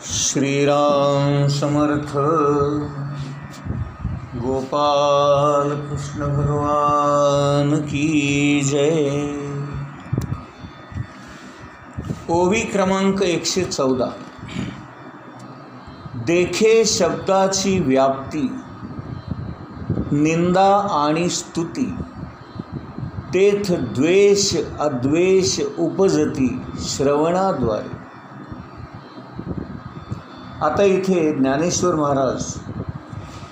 श्रीराम समर्थ. गोपाल कृष्ण भगवान की जय. ओवी क्रमांक 114. देखे शब्दाची व्याप्ती, निंदा आणि स्तुती, तेथ द्वेष अद्वेष उपजती श्रवणाद्वारे. आता इथे ज्ञानेश्वर महाराज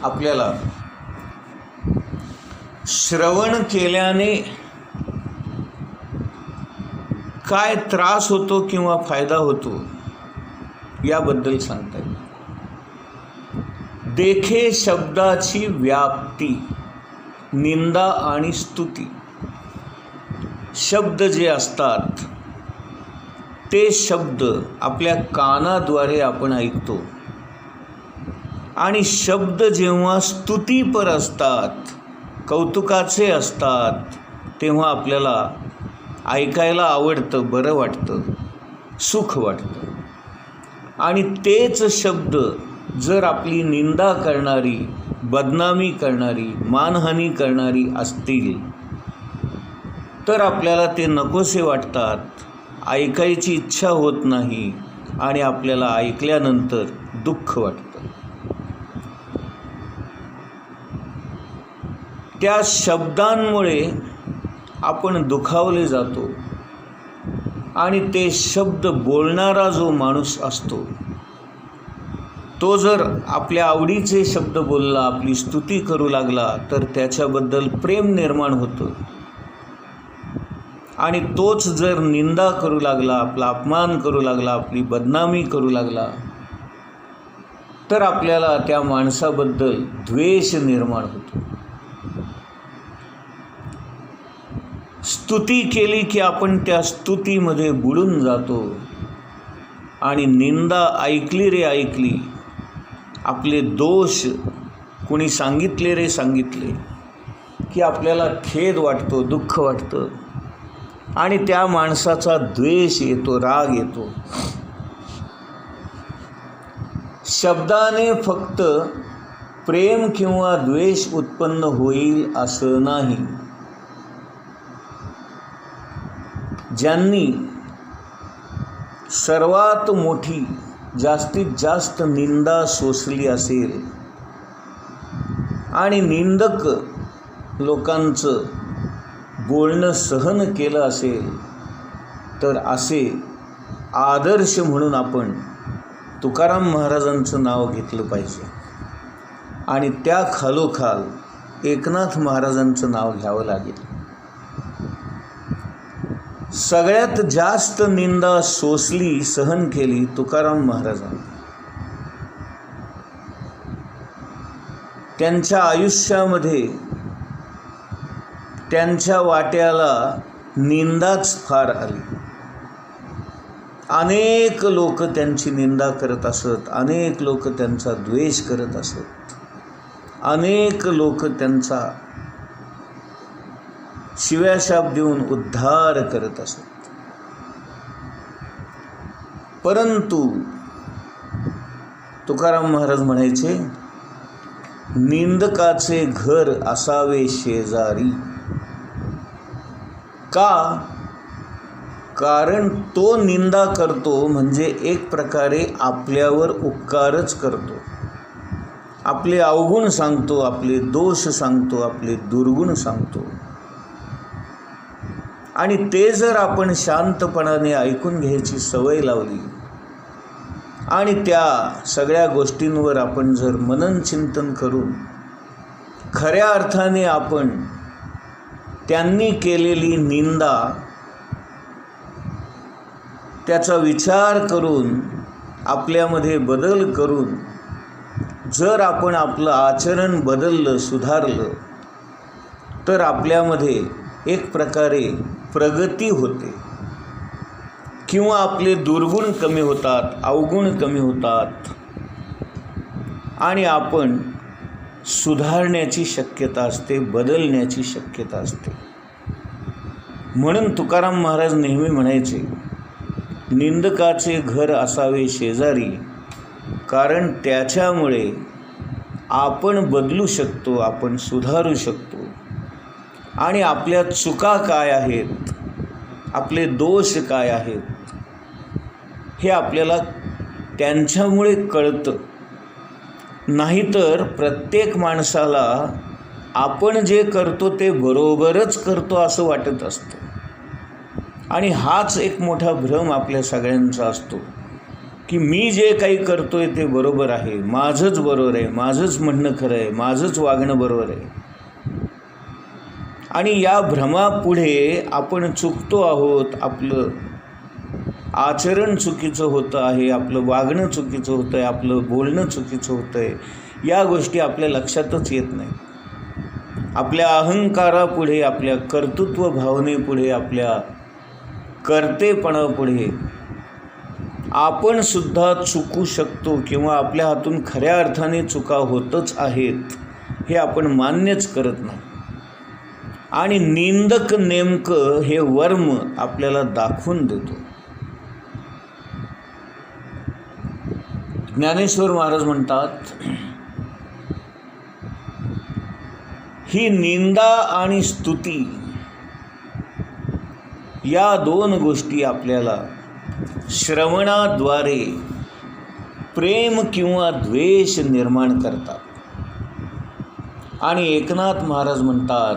आपल्याला श्रवण केल्याने काय त्रास होतो किंवा फायदा होतो याबद्दल सांगतात. देखे शब्दाची व्याप्ती, निंदा आणि स्तुती. शब्द जे असतात ते शब्द आपल्या कानाद्वारे आपण ऐकतो आणि शब्द जेव्हा स्तुतीपर असतात, कौतुकाचे असतात, तेव्हा आपल्याला ऐकायला आवडतं, बरं वाटतं, सुख वाटतं. आणि तेच शब्द जर आपली निंदा करणारी, बदनामी करणारी, मानहानी करणारी असतील तर आपल्याला ते नकोसे वाटतात, ऐकायची इच्छा होत नाही आणि आपल्याला ऐकल्यानंतर दुःख वाटतं. त्या शब्दांमुळे आपण दुखावले जातो आणि ते शब्द बोलणारा जो माणूस असतो तो जर आपल्या आवडीचे शब्द बोलला, आपली स्तुती करू लागला तर त्याच्याबद्दल प्रेम निर्माण होतं. आणि तोच जर निंदा करू लागला, आपला अपमान करू लागला, आपली बदनामी करू लागला तर आपल्याला त्या माणसाबद्दल द्वेष निर्माण होतो. स्तुती केली की आपण त्या स्तुतीमध्ये बुडून जातो आणि निंदा ऐकली रे ऐकली, आपले दोष कोणी सांगितले रे सांगितले की आपल्याला खेद वाटतो, दुःख वाटतं आणि त्या माणसाचा द्वेष येतो, राग येतो. शब्दाने फक्त प्रेम किंवा द्वेष उत्पन्न होईल असं नाही. ज्यांनी सर्वात मोठी, जास्तीत जास्त निंदा सोसली असेल आणि निंदक लोकांचं बोलणं सहन केलं असेल तर असे आदर्श म्हणून आपण तुकाराम महाराजांचं नाव घेतलं पाहिजे आणि त्या खालोखाल एकनाथ महाराजांचं नाव घ्यावं लागेल. सगळ्यात जास्त निंदा सोसली, सहन केली तुकाराम महाराजांनी. त्यांच्या आयुष्यामध्ये त्यांच्या वाट्याला निंदाच फार आली. अनेक लोक त्यांची निंदा करत असत, अनेक लोक त्यांचा द्वेष करत असत, अनेक लोक त्यांचा शिव्याशाप देऊन उद्धार करत असत. परंतु तुकाराम महाराज म्हणायचे, निंदकाचे घर असावे शेजारी. का? कारण तो निंदा करतो म्हणजे एक प्रकारे आपल्यावर उपकारच करतो. आपले अवगुण सांगतो, आपले दोष सांगतो, आपले दुर्गुण सांगतो. आणि ते जर आपण शांतपणाने ऐकून घ्यायची सवय लावली आणि त्या सगळ्या गोष्टींवर आपण जर मनन चिंतन करून खऱ्या अर्थाने आपण त्यांनी केलेली निंदा, त्याचा विचार करून आपल्यामध्ये बदल करून जर आपण आपलं आचरण बदललं, सुधारलं तर आपल्यामध्ये एक प्रकारे प्रगती होते किंवा आपले दुर्गुण कमी होतात, अवगुण कमी होतात आणि आपण सुधारण्याची शक्यता असते, बदलण्याची शक्यता असते. म्हणून तुकाराम महाराज नेहमी म्हणायचे, निंदकाचे घर असावे शेजारी कारण त्याच्यामुळे आपण बदलू शकतो, आपण सुधारू शकतो आणि आपल्या चुका काय आहेत, आपले दोष काय आहेत हे आपल्याला त्यांच्यामुळे कळतं. नाहीतर प्रत्येक माणसाला आपण जे करतो ते बरोबरच करतो असं वाटत असतं आणि हाच एक मोठा भ्रम आपल्या सगळ्यांचा असतो की मी जे काही करतोय ते बरोबर आहे, माझंच बरोबर आहे, माझंच म्हणणं खरं आहे, माझंच वागणं बरोबर आहे. आणि या भ्रमापुढे आपण चुकतो आहोत, आपलं आचरण चुकीचं होतं आहे, आपलं वागणं चुकीचं होतं आहे, आपलं बोलणं चुकीचं होतं आहे, या गोष्टी आपल्या लक्षातच येत नाही. आपल्या अहंकारापुढे, आपल्या कर्तृत्व भावनेपुढे, आपल्या कर्तेपणापुढे आपण सुद्धा चुकू शकतो किंवा आपल्या हातून खऱ्या अर्थाने चुका होतच आहेत हे आपण मान्यच करत नाही. आणि निंदक नेमकं हे वर्म आपल्याला दाखवून देतो. ज्ञानेश्वर महाराज म्हणतात, ही निंदा आणि स्तुती या दोन गोष्टी आपल्याला श्रवणाद्वारे प्रेम किंवा द्वेष निर्माण करतात. आणि एकनाथ महाराज म्हणतात,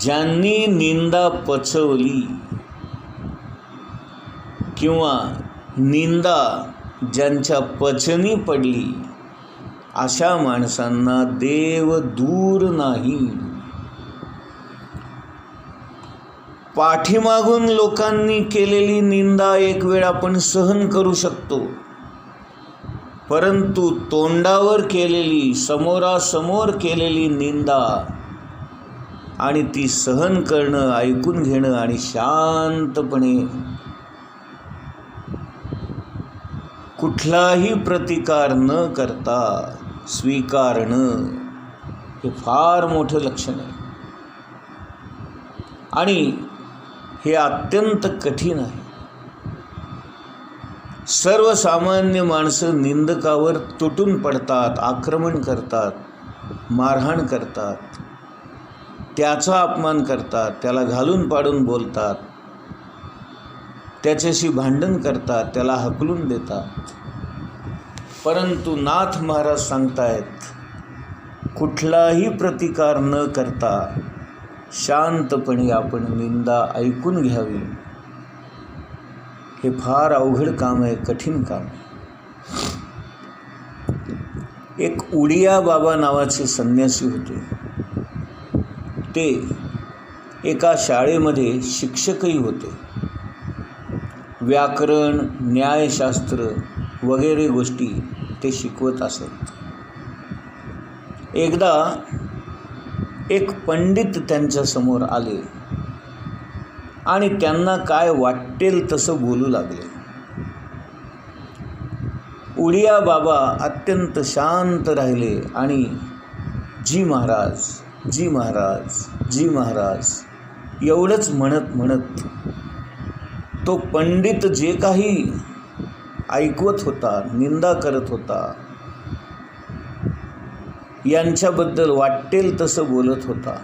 ज्यांनी निंदा पचवली किंवा निंदा ज्यांच्या पचनी पडली अशा माणसांना देव दूर नाही. पाठीमागून लोकांनी केलेली निंदा एक वेळ आपण सहन करू शकतो, परंतु तोंडावर केलेली, समोरासमोर केलेली निंदा आणि ती सहन करणं, ऐकून घेणं आणि शांतपणे कुठलाही प्रतिकार न करता स्वीकारणं हे फार मोठं लक्षण आहे आणि हे अत्यंत कठीण आहे. सर्वसामान्य माणसं निंदकावर तुटून पडतात, आक्रमण करतात, मारहाण करतात, त्याचा अपमान करतात, त्याला घालून पाडून बोलतात, त्याच्याशी भांडण करतात, त्याला हकलून देतात. परंतु नाथ महाराज सांगतायत, कुठलाही प्रतिकार न करता शांतपणे आपण निंदा ऐकून घ्यावी. हे फार अवघड काम आहे, कठीण काम आहे. एक उडिया बाबा नावाचे संन्यासी होते. ते एका शाळेमध्ये शिक्षकही होते. व्याकरण, न्यायशास्त्र वगैरे गोष्टी ते शिकवत असत. एकदा एक पंडित त्यांच्यासमोर आले आणि त्यांना काय वाटेल तसं बोलू लागले. उडिया बाबा अत्यंत शांत राहिले आणि जी महाराज, जी महाराज, जी महाराज एवढंच म्हणत म्हणत तो पंडित जे काही ऐकवत होता, निंदा करत होता, यांच्याबद्दल वाटेल तसं बोलत होता.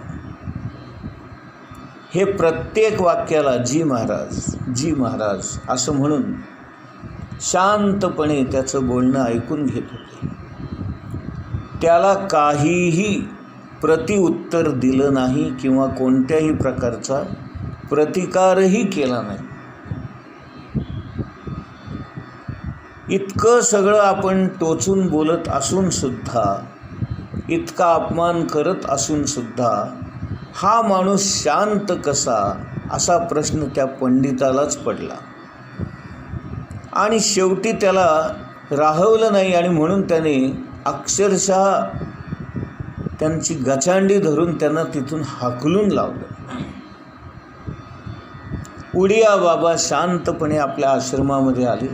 हे प्रत्येक वाक्याला जी महाराज, जी महाराज असं म्हणून शांतपणे त्याचं बोलणं ऐकून घेत होते. त्याला काहीही प्रतिउत्तर दिलं नाही किंवा कोणत्याही प्रकारचा प्रतिकारही केला नाही. इतकं सगळं आपण टोचून बोलत असून सुद्धा, इतका अपमान करत असून सुद्धा हा माणूस शांत कसा, असा प्रश्न त्या पंडितालाच पडला. आणि शेवटी त्याला राहवलं नाही आणि म्हणून त्याने अक्षरशः त्यांची गचांडी धरून त्यांना तिथून हाकलून लावलं. उडिया बाबा शांतपणे आपल्या आश्रमामध्ये आले.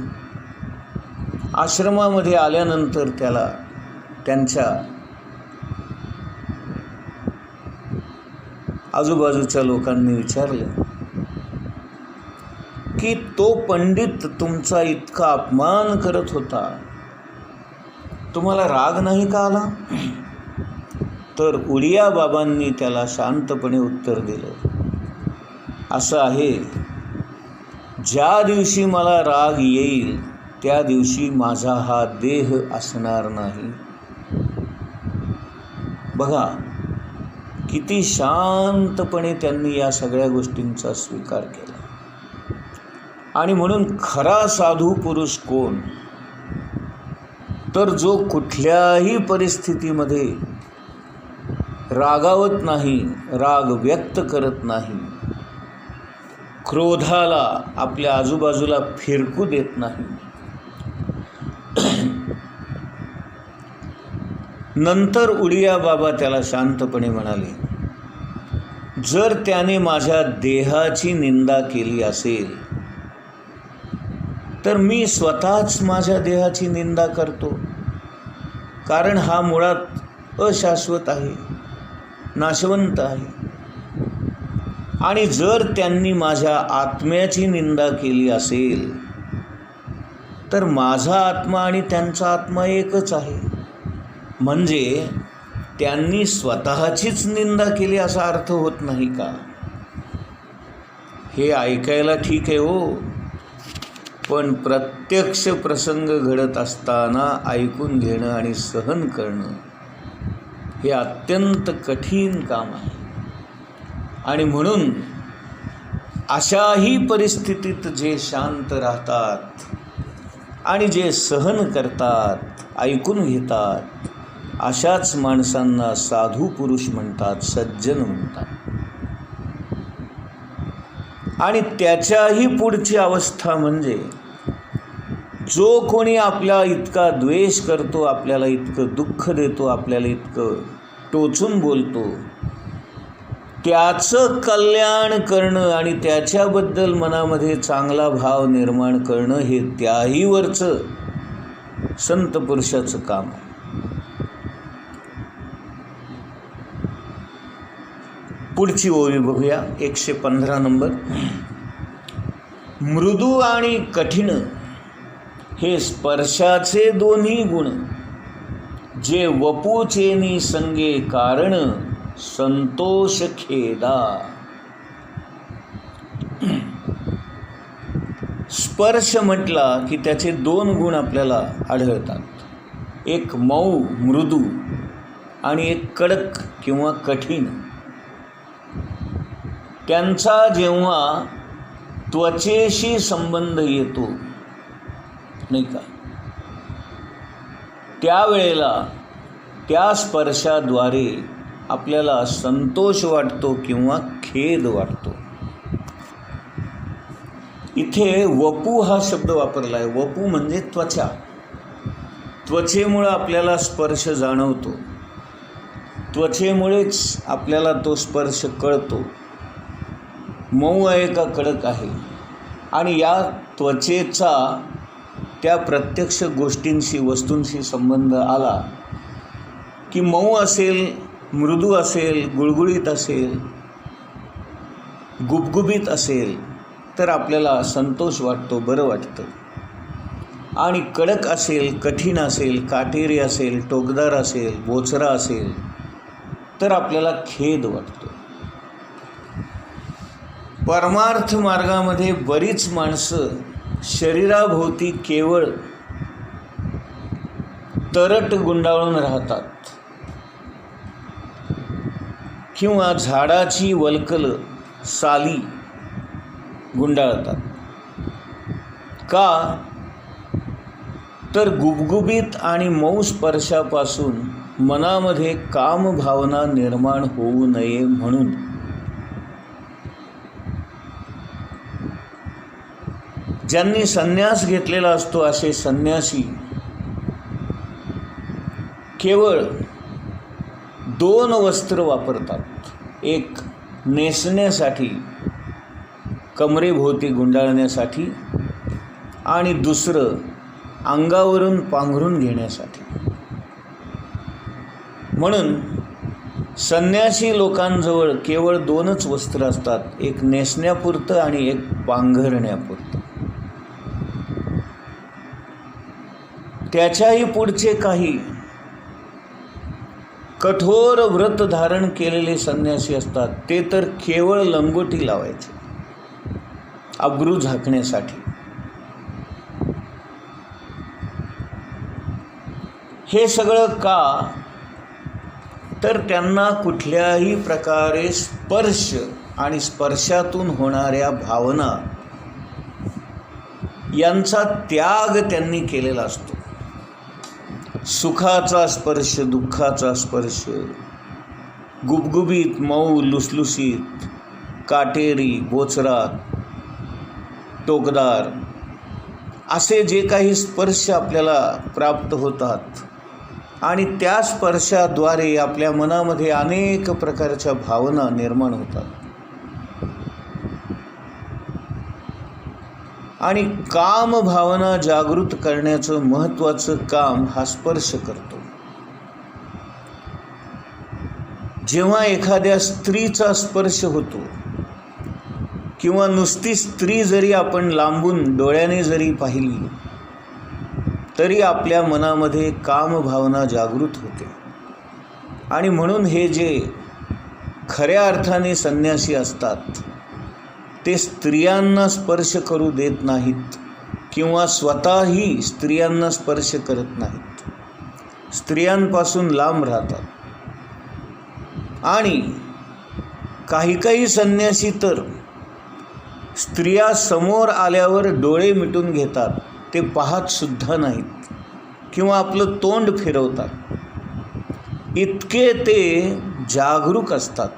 आश्रमामध्ये आल्यानंतर त्याला त्यांच्या आजूबाजूच्या लोकांनी विचारलं की तो पंडित तुमचा इतका अपमान करत होता, तुम्हाला राग नाही का आला? तर उडिया बाबांनी त्याला शांतपणे उत्तर दिलं, असं आहे, ज्या दिवशी मला राग येईल त्या दिवशी माझा हा देह असणार नाही. बघा किती शांतपणे त्यांनी या सगळ्या गोष्टींचा स्वीकार केला. आणि म्हणून खरा साधू पुरुष कोण? तर जो कुठल्याही परिस्थितीमध्ये रागावत नाही, राग व्यक्त करत नाही, क्रोधाला आपल्या आजूबाजूला फिरकू देत नाही. नंतर उडिया बाबा त्याला शांतपणे म्हणाले, जर त्याने माझ्या देहाची निंदा केली असेल तर मी स्वतःच माझ्या देहाची निंदा करतो, कारण हा मुळात अशाश्वत आहे, नाशवंत आहे. आणि जर त्यांनी माझ्या आत्म्याची निंदा केली असेल तर माझा आत्मा आणि त्यांचा आत्मा एकच आहे. म्हणजे त्यांनी स्वतःचीच निंदा केली असा अर्थ होत नाही का? हे ऐकायला ठीक आहे हो, पण प्रत्यक्ष प्रसंग घडत असताना ऐकून घेणं आणि सहन करणं हे अत्यंत कठीण काम आहे. आणि म्हणून अशाही परिस्थितीत जे शांत राहतात आणि जे सहन करतात, ऐकून घेतात, अशाच माणसांना साधू पुरुष म्हणतात, सज्जन म्हणतात. आणि त्याच्याही पुढची अवस्था म्हणजे जो कोणी आपला इतका द्वेष करतो, आपल्याला इतकं दुःख देतो, आपल्याला इतकं टोचून बोलतो, त्याचं कल्याण करणं आणि त्याच्याबद्दल मनामध्ये चांगला भाव निर्माण करणं हे त्याही वरचं संत पुरुषाचं काम आहे. पुढची ओवी बघूया, 115 नंबर. मृदू आणि कठीण हे स्पर्शाचे दोन्ही गुण, जे वपूचेनी संगे कारण संतोष खेदा. स्पर्श म्हटला की त्याचे दोन गुण आपल्याला आढळतात, एक मऊ मृदू आणि एक कडक किंवा कठीण. त्यांचा जेव्हा त्वचेशी संबंध येतो नाही का, त्यावेळेला त्या स्पर्शाद्वारे आपल्याला संतोष वाटतो किंवा खेद वाटतो. इथे वपू हा शब्द वापरला आहे. वपू म्हणजे त्वचा. त्वचेमुळं आपल्याला स्पर्श जाणवतो, त्वचेमुळेच आपल्याला तो स्पर्श कळतो, मऊ आहे का कडक आहे. आणि या त्वचेचा त्या प्रत्यक्ष गोष्टींशी, वस्तूंशी संबंध आला की मऊ असेल, मृदू असेल, गुळगुळीत असेल, गुबगुबीत असेल तर आपल्याला संतोष वाटतो, बरं वाटतं. आणि कडक असेल, कठीण असेल, काटेरी असेल, टोकदार असेल, बोचरा असेल तर आपल्याला खेद वाटतो. परमार्थ मार्गामध्ये बरीच माणसं शरीराभोवती केवळ तरट गुंडाळून राहतात किंवा झाडाची वल्कल साली गुंडाळतात. का तर गुबगुबीत आणि मऊ स्पर्शापासून मनामध्ये कामभावना निर्माण होऊ नये म्हणून. ज्यांनी संन्यास घेतलेला असतो असे संन्यासी केवळ दोन वस्त्र वापरतात, एक नेसण्यासाठी, कमरेभोवती गुंडाळण्यासाठी, आणि दुसरं अंगावरून पांघरून घेण्यासाठी. म्हणून संन्यासी लोकांजवळ केवळ दोनच वस्त्र असतात, एक नेसण्यापुरतं आणि एक पांघरण्यापुरतं. त्याच्याही पुढचे काही कठोर व्रत धारण केलेले संन्यासी असतात, ते तर केवळ लंगोटी लावायचे अब्रू झाकण्यासाठी. हे सगळं का? तर त्यांना कुठल्याही प्रकारे स्पर्श आणि स्पर्शातून होणाऱ्या भावना यांचा त्याग त्यांनी केलेला असतो. सुखाचा स्पर्श, दुःखाचा स्पर्श, गुबगुबीत, मऊ, लुसलुसीत, काटेरी, बोचरात, टोकदार असे जे काही स्पर्श आपल्याला प्राप्त होतात आणि त्या स्पर्शाद्वारे आपल्या मनामध्ये अनेक प्रकारच्या भावना निर्माण होतात. आणि काम भावना जागृत करण्याचं महत्त्वाचं काम हा स्पर्श करतो. जेव्हा एखाद्या स्त्रीचा स्पर्श होतो किंवा नुसती स्त्री जरी आपण लांबून डोळ्याने जरी पाहिली तरी आपल्या मनामध्ये कामभावना जागृत होते. आणि म्हणून हे जे खऱ्या अर्थाने संन्यासी असतात ते स्त्रियांना स्पर्श करू देत नाहीत किंवा स्वतःही स्त्रियांना स्पर्श करत नाहीत, स्त्रियांपासून लांब राहतात. आणि काही संन्यासी तर स्त्रिया समोर आल्यावर डोळे मिटून घेतात, ते पाहत सुद्धा नाहीत किंवा आपलं तोंड फिरवतात. इतके ते जागरूक असतात.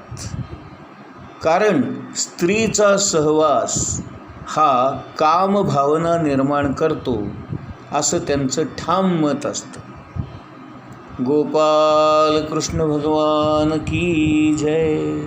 कारण स्त्रीचा सहवास हा कामभावना निर्माण करतो असं त्यांचं ठाम मत असतं. गोपाल कृष्ण भगवान की जय.